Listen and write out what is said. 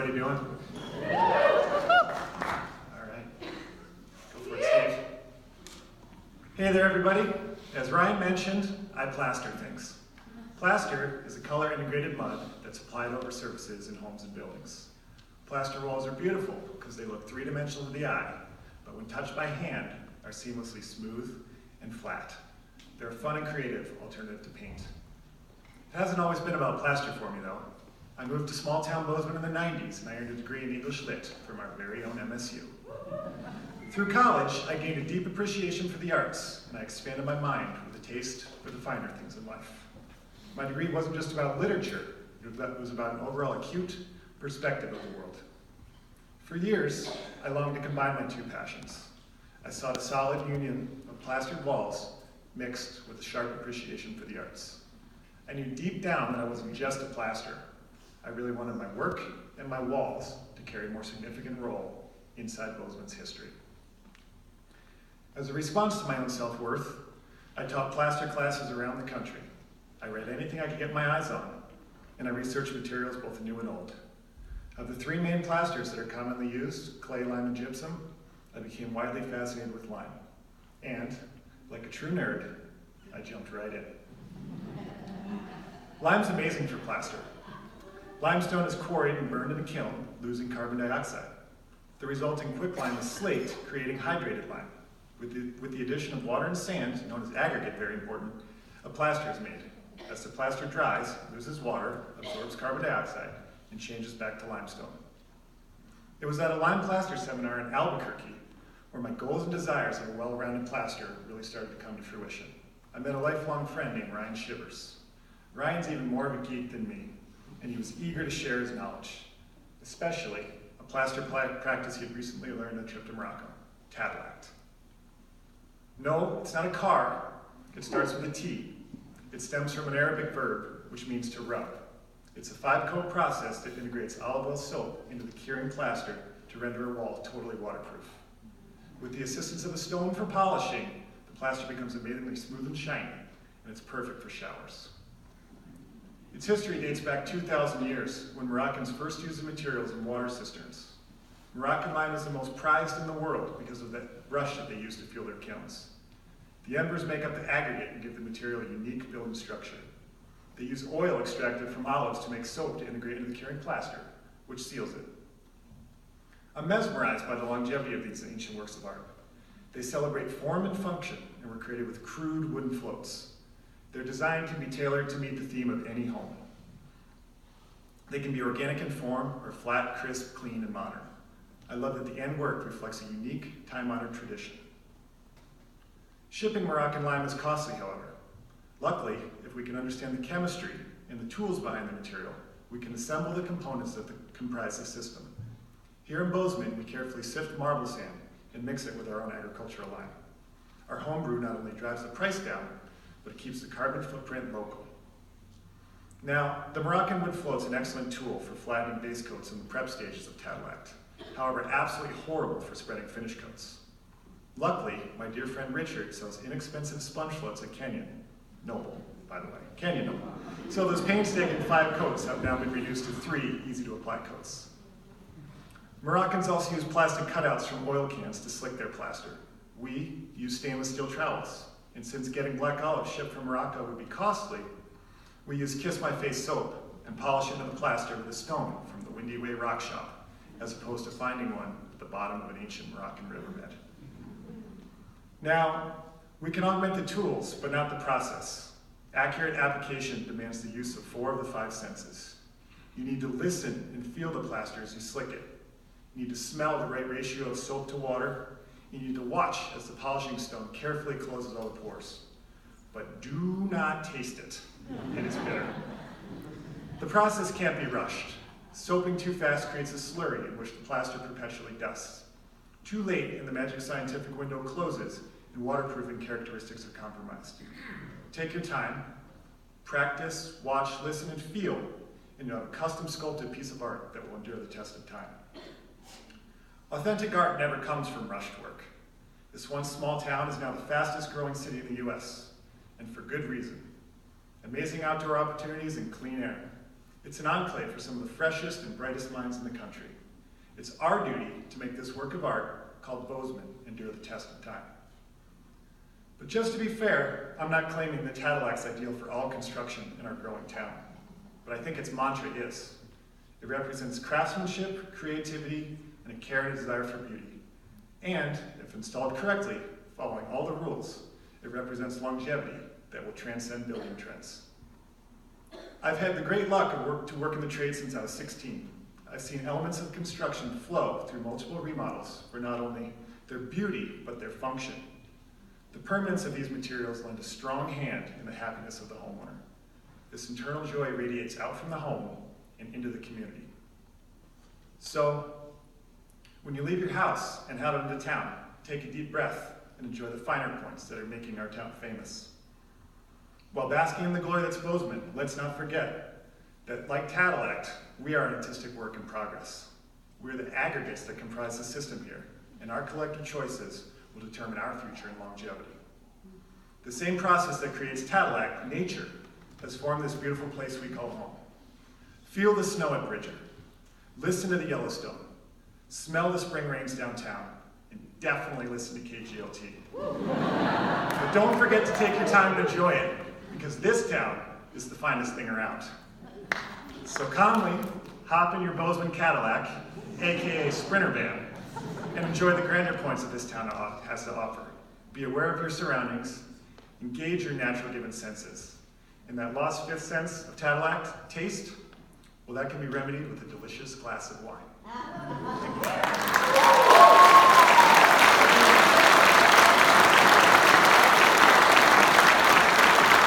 everybody doing? All right. Go for it, Steve. Hey there, everybody. As Ryan mentioned, I plaster things. Plaster is a color-integrated mud that's applied over surfaces in homes and buildings. Plaster walls are beautiful because they look three-dimensional to the eye, but when touched by hand, are seamlessly smooth and flat. They're a fun and creative alternative to paint. It hasn't always been about plaster for me, though. I moved to small-town Bozeman in the 90s, and I earned a degree in English Lit from our very own MSU. Through college, I gained a deep appreciation for the arts, and I expanded my mind with a taste for the finer things in life. My degree wasn't just about literature, it was about an overall acute perspective of the world. For years, I longed to combine my two passions. I sought a solid union of plastered walls mixed with a sharp appreciation for the arts. I knew deep down that I wasn't just a plasterer. I really wanted my work and my walls to carry a more significant role inside Bozeman's history. As a response to my own self-worth, I taught plaster classes around the country. I read anything I could get my eyes on, and I researched materials both new and old. Of the three main plasters that are commonly used, clay, lime, and gypsum, I became widely fascinated with lime. And, like a true nerd, I jumped right in. Lime's amazing for plaster. Limestone is quarried and burned in a kiln, losing carbon dioxide. The resulting quicklime is slaked, creating hydrated lime. With the addition of water and sand, known as aggregate, very important, a plaster is made. As the plaster dries, it loses water, absorbs carbon dioxide, and changes back to limestone. It was at a lime plaster seminar in Albuquerque where my goals and desires of a well-rounded plaster really started to come to fruition. I met a lifelong friend named Ryan Shivers. Ryan's even more of a geek than me, and he was eager to share his knowledge, especially a plaster practice he had recently learned on a trip to Morocco, Tadlact. No, it's not a car. It starts with a T. It stems from an Arabic verb, which means to rub. It's a 5-coat process that integrates olive oil soap into the curing plaster to render a wall totally waterproof. With the assistance of a stone for polishing, the plaster becomes amazingly smooth and shiny, and it's perfect for showers. Its history dates back 2,000 years, when Moroccans first used the materials in water cisterns. Moroccan lime is the most prized in the world because of the brush that they use to fuel their kilns. The embers make up the aggregate and give the material a unique building structure. They use oil extracted from olives to make soap to integrate into the curing plaster, which seals it. I'm mesmerized by the longevity of these ancient works of art. They celebrate form and function and were created with crude wooden floats. Their design can be tailored to meet the theme of any home. They can be organic in form or flat, crisp, clean, and modern. I love that the end work reflects a unique, time-honored tradition. Shipping Moroccan lime is costly, however. Luckily, if we can understand the chemistry and the tools behind the material, we can assemble the components that comprise the system. Here in Bozeman, we carefully sift marble sand and mix it with our own agricultural lime. Our homebrew not only drives the price down, but it keeps the carbon footprint local. Now, the Moroccan wood float's an excellent tool for flattening base coats in the prep stages of Tadlact. However, absolutely horrible for spreading finish coats. Luckily, my dear friend Richard sells inexpensive sponge floats at Kenyon. Noble, by the way, Kenyon Noble. So those painstaking 5 coats have now been reduced to 3 easy-to-apply coats. Moroccans also use plastic cutouts from oil cans to slick their plaster. We use stainless steel trowels. And since getting black olive shipped from Morocco would be costly, we use Kiss My Face soap and polish into the plaster with a stone from the Windy Way Rock Shop, as opposed to finding one at the bottom of an ancient Moroccan riverbed. Now, we can augment the tools, but not the process. Accurate application demands the use of 4 of the 5 senses. You need to listen and feel the plaster as you slick it. You need to smell the right ratio of soap to water. You need to watch as the polishing stone carefully closes all the pores. But do not taste it. It is bitter. The process can't be rushed. Soaping too fast creates a slurry in which the plaster perpetually dusts. Too late and the magic scientific window closes and waterproofing characteristics are compromised. Take your time, practice, watch, listen, and feel, and you have a custom sculpted piece of art that will endure the test of time. Authentic art never comes from rushed work. This once small town is now the fastest growing city in the US, and for good reason. Amazing outdoor opportunities and clean air. It's an enclave for some of the freshest and brightest minds in the country. It's our duty to make this work of art, called Bozeman, endure the test of time. But just to be fair, I'm not claiming that Cadillac's ideal for all construction in our growing town. But I think its mantra is. It represents craftsmanship, creativity, and a care and a desire for beauty. And, if installed correctly, following all the rules, it represents longevity that will transcend building trends. I've had the great luck to work in the trade since I was 16. I've seen elements of construction flow through multiple remodels for not only their beauty, but their function. The permanence of these materials lend a strong hand in the happiness of the homeowner. This internal joy radiates out from the home and into the community. So, when you leave your house and head out into town, take a deep breath and enjoy the finer points that are making our town famous. While basking in the glory that's Bozeman, let's not forget that, like Cadillac, we are an artistic work in progress. We're the aggregates that comprise the system here, and our collective choices will determine our future and longevity. The same process that creates Cadillac, nature, has formed this beautiful place we call home. Feel the snow at Bridger, listen to the Yellowstone, smell the spring rains downtown, and definitely listen to KGLT. But don't forget to take your time to enjoy it, because this town is the finest thing around. So calmly, hop in your Bozeman Cadillac, AKA Sprinter van, and enjoy the grander points that this town has to offer. Be aware of your surroundings, engage your natural given senses. And that lost fifth sense of Cadillac, taste, well, that can be remedied with a delicious glass of wine.